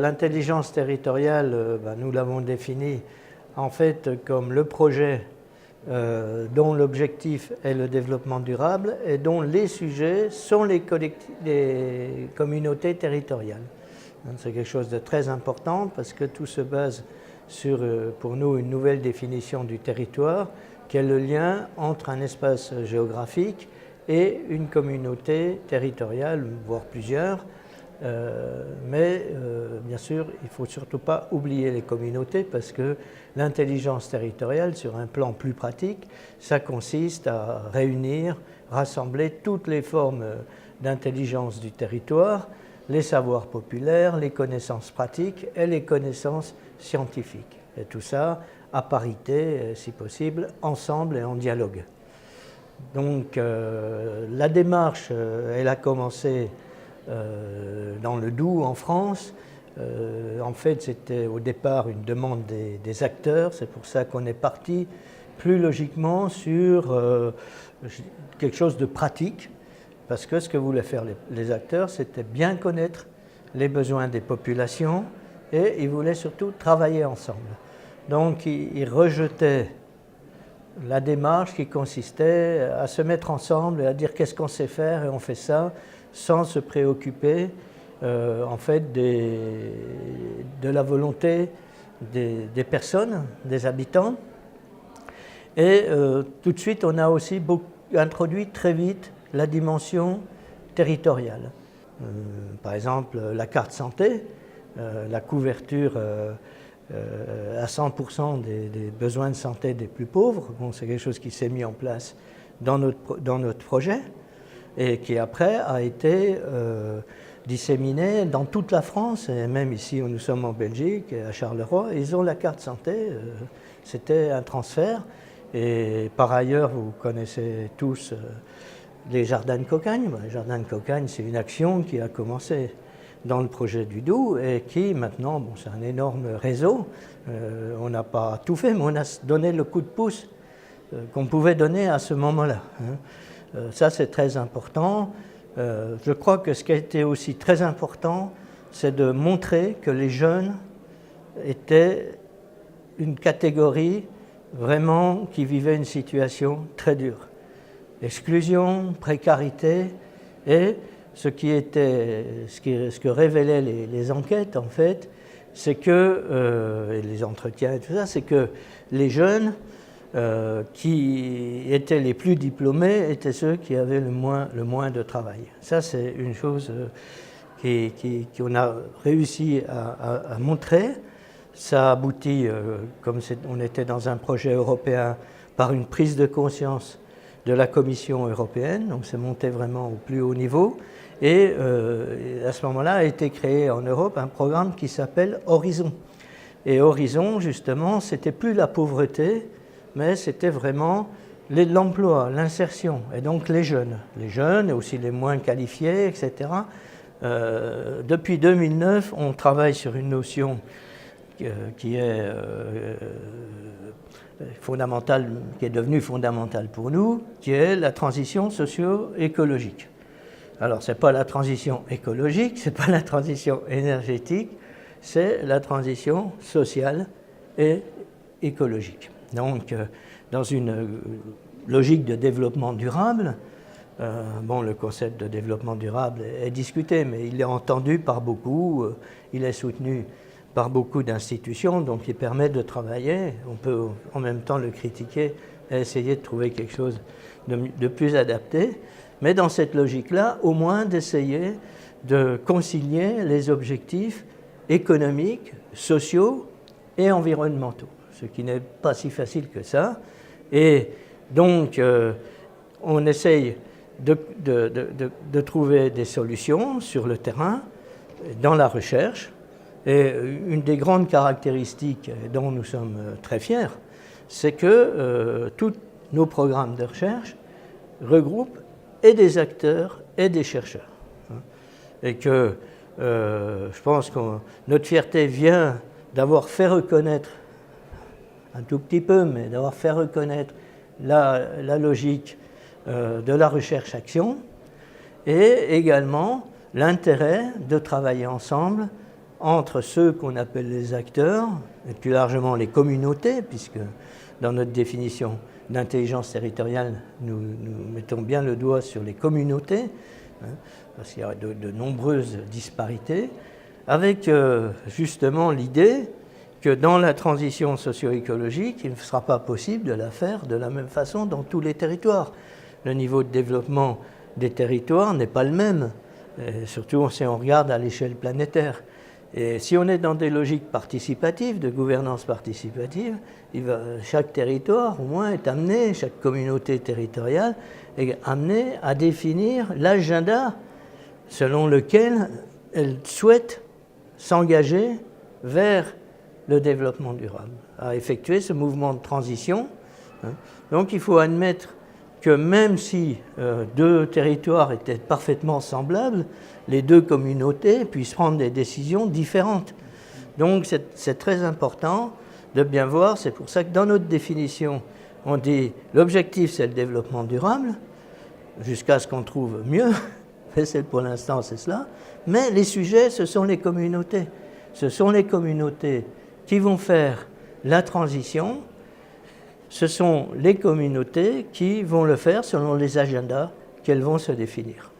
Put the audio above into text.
L'intelligence territoriale, nous l'avons définie en fait comme le projet dont l'objectif est le développement durable et dont les sujets sont les communautés territoriales. C'est quelque chose de très important parce que tout se base sur, pour nous, une nouvelle définition du territoire qui est le lien entre un espace géographique et une communauté territoriale, voire plusieurs. Bien sûr, il ne faut surtout pas oublier les communautés parce que l'intelligence territoriale, sur un plan plus pratique, ça consiste à réunir, rassembler toutes les formes d'intelligence du territoire, les savoirs populaires, les connaissances pratiques et les connaissances scientifiques. Et tout ça à parité, si possible, ensemble et en dialogue. Donc la démarche, elle a commencé dans le Doubs, en France. En fait, c'était au départ une demande des acteurs. C'est pour ça qu'on est parti plus logiquement sur quelque chose de pratique, parce que ce que voulaient faire les acteurs, c'était bien connaître les besoins des populations et ils voulaient surtout travailler ensemble. Donc, ils rejetaient la démarche qui consistait à se mettre ensemble et à dire qu'est-ce qu'on sait faire et on fait ça, sans se préoccuper en fait de la volonté des personnes, des habitants. Et tout de suite, on a aussi introduit très vite la dimension territoriale. Par exemple, la carte santé, la couverture à 100% des besoins de santé des plus pauvres. Bon, c'est quelque chose qui s'est mis en place dans notre projet et qui après a été disséminé dans toute la France, et même ici où nous sommes en Belgique, à Charleroi, ils ont la carte santé, c'était un transfert. Et par ailleurs, vous connaissez tous les jardins de Cocagne. Les jardins de Cocagne, c'est une action qui a commencé dans le projet du Doubs et qui maintenant, bon, c'est un énorme réseau. On n'a pas tout fait, mais on a donné le coup de pouce qu'on pouvait donner à ce moment-là. Ça, c'est très important. Je crois que ce qui a été aussi très important, c'est de montrer que les jeunes étaient une catégorie vraiment qui vivait une situation très dure. Exclusion, précarité et ce que révélaient les enquêtes, en fait, c'est que, et les entretiens et tout ça, c'est que les jeunes qui étaient les plus diplômés étaient ceux qui avaient le moins de travail. Ça, c'est une chose qu'on a réussi à montrer. Ça aboutit, comme on était dans un projet européen, par une prise de conscience de la Commission européenne, donc c'est monté vraiment au plus haut niveau. Et à ce moment-là a été créé en Europe un programme qui s'appelle Horizon. Et Horizon, justement, c'était plus la pauvreté, mais c'était vraiment l'emploi, l'insertion, et donc les jeunes et aussi les moins qualifiés, etc. Depuis 2009, on travaille sur une notion qui est fondamentale, qui est devenue fondamentale pour nous, qui est la transition socio-écologique. Alors, ce n'est pas la transition écologique, ce n'est pas la transition énergétique, c'est la transition sociale et écologique. Donc, dans une logique de développement durable, le concept de développement durable est discuté, mais il est entendu par beaucoup, il est soutenu par beaucoup d'institutions, donc il permet de travailler. On peut en même temps le critiquer et essayer de trouver quelque chose de plus adapté, mais dans cette logique-là, au moins d'essayer de concilier les objectifs économiques, sociaux et environnementaux, ce qui n'est pas si facile que ça. Et donc, on essaye de trouver des solutions sur le terrain, dans la recherche. Et une des grandes caractéristiques dont nous sommes très fiers, c'est que tous nos programmes de recherche regroupent et des acteurs et des chercheurs. Et que je pense que notre fierté vient d'avoir fait reconnaître, un tout petit peu, mais d'avoir fait reconnaître la logique de la recherche-action et également l'intérêt de travailler ensemble entre ceux qu'on appelle les acteurs, et plus largement les communautés, puisque dans notre définition d'intelligence territoriale, nous mettons bien le doigt sur les communautés, hein, parce qu'il y a de nombreuses disparités, avec justement l'idée que dans la transition socio-écologique, il ne sera pas possible de la faire de la même façon dans tous les territoires. Le niveau de développement des territoires n'est pas le même, surtout si on regarde à l'échelle planétaire. Et si on est dans des logiques participatives, de gouvernance participative, chaque territoire, au moins, est amené, chaque communauté territoriale, est amenée à définir l'agenda selon lequel elle souhaite s'engager vers le développement durable, à effectuer ce mouvement de transition. Donc il faut admettre que même si deux territoires étaient parfaitement semblables, les deux communautés puissent prendre des décisions différentes. Donc c'est très important de bien voir, c'est pour ça que dans notre définition, on dit l'objectif c'est le développement durable, jusqu'à ce qu'on trouve mieux, mais pour l'instant c'est cela, mais les sujets ce sont les communautés. Ce sont les communautés qui vont faire la transition, ce sont les communautés qui vont le faire selon les agendas qu'elles vont se définir.